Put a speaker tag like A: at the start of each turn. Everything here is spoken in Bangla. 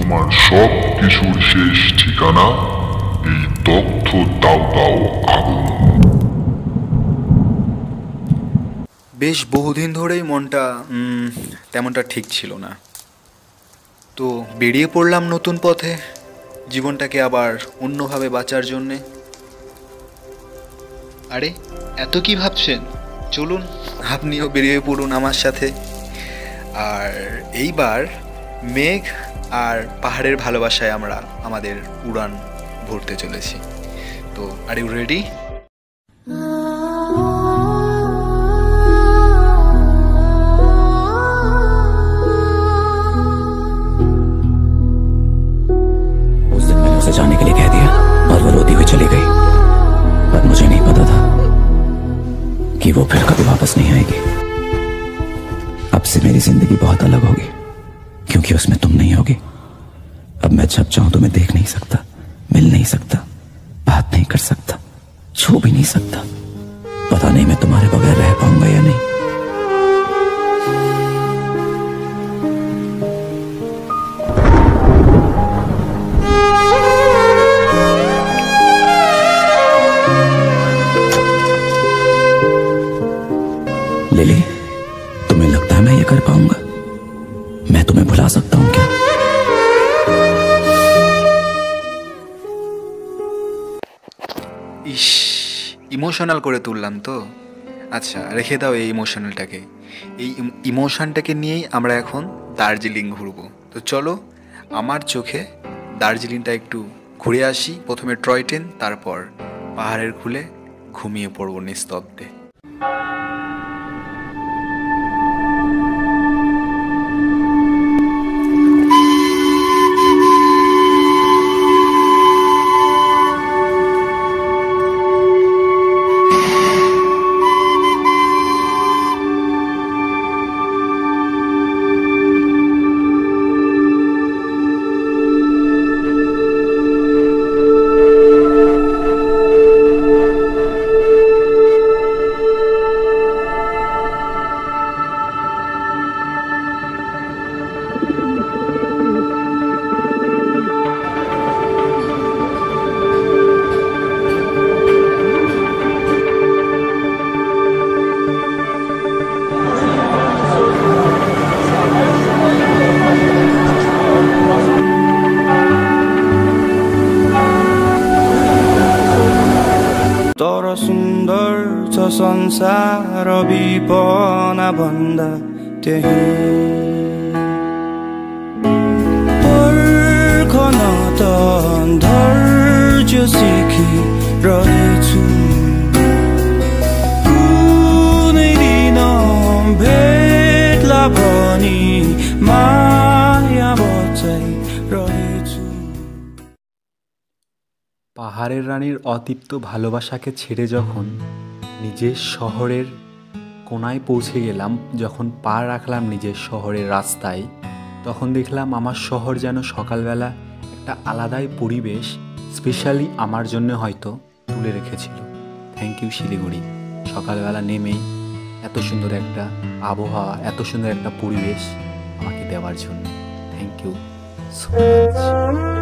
A: তোমার সব কিছুর শেষ ঠিকানা এই দগ্ধ দাও দাও আগুন।
B: বেশ বহুদিন ধরেই মনটা তেমনটা ঠিক ছিল না, তো বেরিয়ে পড়লাম নতুন পথে জীবনটাকে আবার অন্যভাবে বাঁচার জন্যে।
C: আরে এত কি ভাবছেন, চলুন
B: আপনিও বেরিয়ে পড়ুন আমার সাথে। আর এইবার মেঘ আর পাহাড়ের ভালোবাসায় আমরা আমাদের উড়ান ভরতে চলেছি। তো আর ইউ রেডি?
D: उस दिन मैंने उसे जाने के लिए कह दिया और वो रोती हुई चली गई, पर मुझे नहीं पता था कि वो फिर कभी वापस नहीं आएगी। अब से मेरी जिंदगी बहुत अलग होगी, क्योंकि उसमें तुम नहीं होगी। अब मैं जब चाहूं तुम्हें देख नहीं सकता, मिल नहीं सकता, बात नहीं कर सकता, छू भी नहीं सकता। पता नहीं मैं तुम्हारे बगैर रह पाऊंगा या नहीं। लिली, तुम्हें लगता है मैं ये कर पाऊंगा? मैं तुम्हें भुला सकता हूं क्या?
B: ইস, ইমোশনাল করে তুললাম তো। আচ্ছা, রেখে দাও এই ইমোশনালটাকে। এই ইমোশনটাকে নিয়েই আমরা এখন দার্জিলিং ঘুরবো। তো চলো আমার চোখে দার্জিলিংটা একটু ঘুরে আসি। প্রথমে টয় ট্রেন, তারপর পাহাড়ের খুলে ঘুমিয়ে পড়বো নিস্তব্ধে।
E: तर सुन्दर छ संसार विपना भन्दा त्यही पर्खन त धैर्य सिखी रहेछु कुनै दिन भेट्ला भनी माया बचाइ रहेछु।
B: পাহাড়ের রানীর অতৃপ্ত ভালোবাসাকে ছেড়ে যখন নিজের শহরের কোনায় পৌঁছে গেলাম, যখন পা রাখলাম নিজের শহরের রাস্তায়, তখন দেখলাম আমার শহর যেন সকালবেলা একটা আলাদাই পরিবেশ স্পেশালি আমার জন্য হয়তো তুলে রেখেছিল। থ্যাংক ইউ শিলিগুড়ি, সকালবেলা নেমেই এত সুন্দর একটা আবহাওয়া, এত সুন্দর একটা পরিবেশ আমাকে দেওয়ার জন্য। Thank you so much.